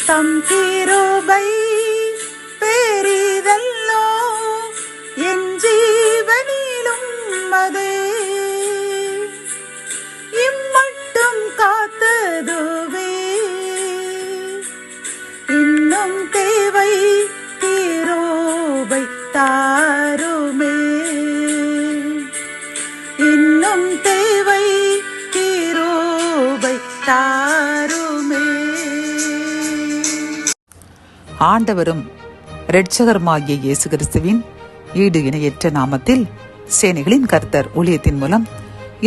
தம் கிருபை பெரிதல்லோ என் ஜீவனிலும் அதே இம்மட்டும் காத்ததுவே இன்னும் தேவை கிருபை தாருமே இன்னும் தேவை கிருபை தாருமே. ஆண்டவரும் இரட்சகருமாகிய இயேசு கிறிஸ்துவின் ஈடு இணையற்ற நாமத்தில் சேனைகளின் கர்த்தர் ஊழியத்தின் மூலம்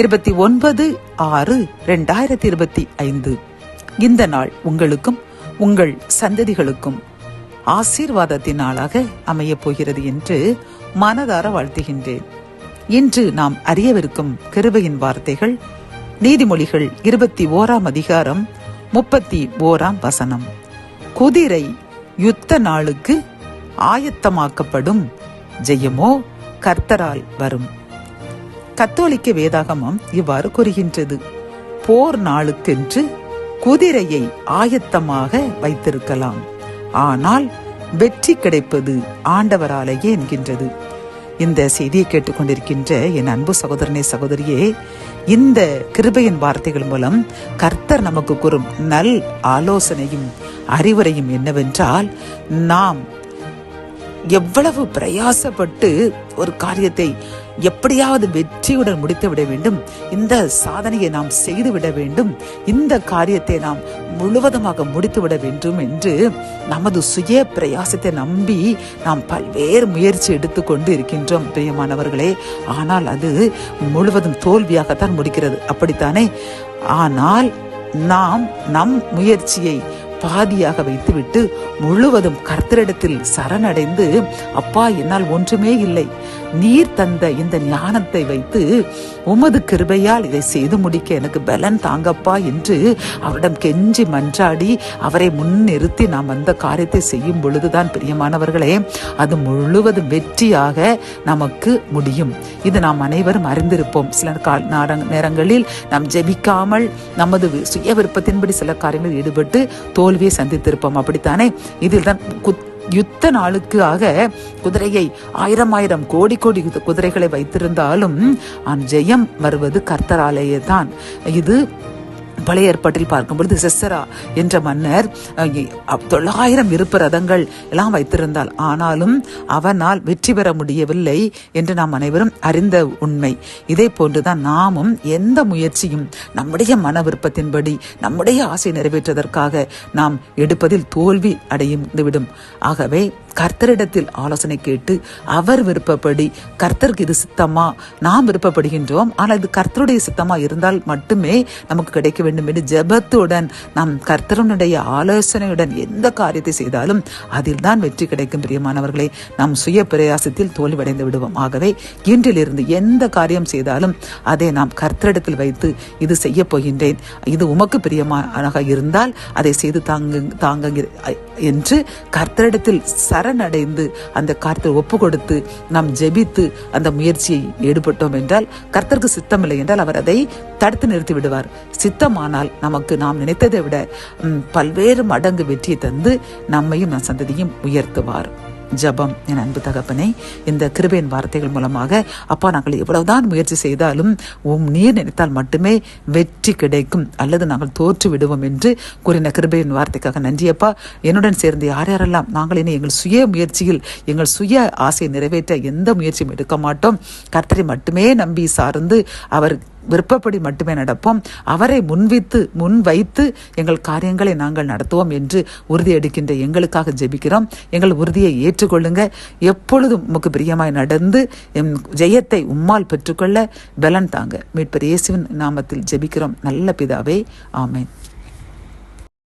29/6/2025 இந்த நாள் உங்களுக்கும் உங்கள் சந்ததிகளுக்கும் ஆசீர்வாதத்தின் நாளாக அமையப் போகிறது என்று மனதார வாழ்த்துகின்றேன். இன்று நாம் அறியவிருக்கும் கிருபையின் வார்த்தைகள் நீதிமொழிகள் 21 குதிரை யுத்த நாளுக்கு ஆயத்தமாக்கப்படும், ஜெயமோ கர்த்தரால் வரும். கத்தோலிக்க வேதாகமம் இவ்வாறு கூறுகின்றது: போர் நாளுக்கென்று குதிரையை ஆயத்தமாக வைத்திருக்கலாம், ஆனால் வெற்றி கிடைப்பது ஆண்டவராலேயே என்கின்றது. இந்த செய்தியை கேட்டுக்கொண்டிருக்கின்ற என் அன்பு சகோதரனே சகோதரியே, இந்த கிருபையின் வார்த்தைகள் மூலம் கர்த்தர் நமக்கு கூறும் நல் ஆலோசனையும் அறிவுரையும் என்னவென்றால், நாம் எவ்வளவு பிரயாசப்பட்டு ஒரு காரியத்தை எப்படியாவது வெற்றியுடன் முடித்து விட வேண்டும், இந்த சாதனையை நாம் செய்துவிட வேண்டும், இந்த காரியத்தை நாம் முழுவதுமாக முடித்துவிட வேண்டும் என்று நமது சுய பிரயாசத்தை நம்பி நாம் பல்வேறு முயற்சி எடுத்துக்கொண்டு இருக்கின்றோம் பிரியமானவர்களே. ஆனால் அது முழுவதும் தோல்வியாகத்தான் முடிக்கிறது, அப்படித்தானே? ஆனால் நாம் நம் முயற்சியை பாதியாக வைத்துவிட்டு முழுவதும் கர்த்தரிடத்தில் சரணடைந்து, அப்பா என்னால் ஒன்றுமே இல்லை, நீர் தந்த இந்த ஞானத்தை வைத்து உமது கிருபையால் இதை செய்து முடிக்க எனக்கு பலன் தாங்கப்பா என்று அவரிடம் கெஞ்சி மன்றாடி அவரை முன்னிறுத்தி நாம் அந்த காரியத்தை செய்யும் பொழுதுதான் பிரியமானவர்களே அது முழுவதும் வெற்றியாக நமக்கு முடியும். இது நாம் அனைவரும் அறிந்திருப்போம். சில நேரங்களில் நாம் ஜெபிக்காமல் நமது சுய விருப்பத்தின்படி சில காரியங்களில் ஈடுபட்டு தோல்வியை சந்தித்திருப்போம், அப்படித்தானே? இதில் தான் யுத்த நாளுக்காக குதிரையை 1000 கோடி குதிரைகளை வைத்திருந்தாலும் ஜெயம் வருவது கர்த்தராலேயே தான். இது பழைய ஏற்பாட்டில் பார்க்கும் பொழுது சிசரா என்ற மன்னர் 900 இருப்பு ரதங்கள் எல்லாம் வைத்திருந்தால், ஆனாலும் அவனால் வெற்றி பெற முடியவில்லை என்று நாம் அனைவரும் அறிந்த உண்மை. இதே போன்றுதான் நாமும் எந்த முயற்சியும் நம்முடைய மன விருப்பத்தின்படி நம்முடைய ஆசை நிறைவேற்றுவதற்காக நாம் எடுப்பதில் தோல்வி அடைந்துவிடும். ஆகவே கர்த்தரிடத்தில் ஆலோசனை கேட்டு அவர் விருப்பப்படி, கர்த்தருக்கு இது சித்தமா, நாம் விருப்பப்படுகின்றோம், ஆனால் இது கர்த்தருடைய சித்தமா இருந்தால் மட்டுமே நமக்கு கிடைக்க வேண்டும் என்று ஜெபத்துடன் நாம் கர்த்தருடைய ஆலோசனையுடன் எந்த காரியத்தை செய்தாலும் அதில் தான் வெற்றி கிடைக்கும் பிரியமானவர்களே. நாம் சுய பிரயாசத்தில் தோல்வியடைந்து விடுவோம். ஆகவே இன்றிலிருந்து எந்த காரியம் செய்தாலும் அதை நாம் கர்த்தரிடத்தில் வைத்து இது செய்ய போகின்றேன், இது உமக்கு பிரியமாக இருந்தால் அதை செய்து தாங்க என்று கர்த்தரிடத்தில் சரணடைந்து அந்த காரியத்தை ஒப்பு கொடுத்து நாம் ஜெபித்து அந்த முயற்சியை ஈடுபட்டோம் என்றால், கர்த்தருக்கு சித்தமில்லை என்றால் அவர் அதை தடுத்து நிறுத்தி விடுவார். சித்தமானால் நமக்கு நாம் நினைத்ததை விட பல்வேறு மடங்கு வெற்றியை தந்து நம்மையும் நம் சந்ததியும் உயர்த்துவார். ஜபம். என் அன்பு தகப்பனே, இந்த கிருபையின் வார்த்தைகள் மூலமாக அப்பா நாங்கள் எவ்வளவுதான் முயற்சி செய்தாலும் நீர் நினைத்தால் மட்டுமே வெற்றி கிடைக்கும், அல்லது நாங்கள் தோற்று விடுவோம் என்று கூறின கிருபையின் வார்த்தைக்காக நன்றியப்பா. என்னுடன் சேர்ந்து யாரெல்லாம் நாங்கள் இனி எங்கள் சுய முயற்சியில் எங்கள் சுய ஆசையை நிறைவேற்ற எந்த முயற்சியும் எடுக்க மாட்டோம், கர்த்தரை மட்டுமே நம்பி சார்ந்து அவர் விருப்பப்படி மட்டுமே நடப்போம், அவரை முன்வைத்து எங்கள் காரியங்களை நாங்கள் நடத்துவோம் என்று உறுதி எடுக்கின்ற எங்களுக்காக ஜெபிக்கிறோம். எங்கள் உறுதியை ஏற்றுக்கொள்ளுங்க. எப்பொழுதும் உமக்கு பிரியமாய் நடந்து ஜெயத்தை உம்மால் பெற்றுக்கொள்ள பலன் தாங்க. மீட்பர் இயேசுவின் நாமத்தில் ஜெபிக்கிறோம் நல்ல பிதாவே, ஆமென்.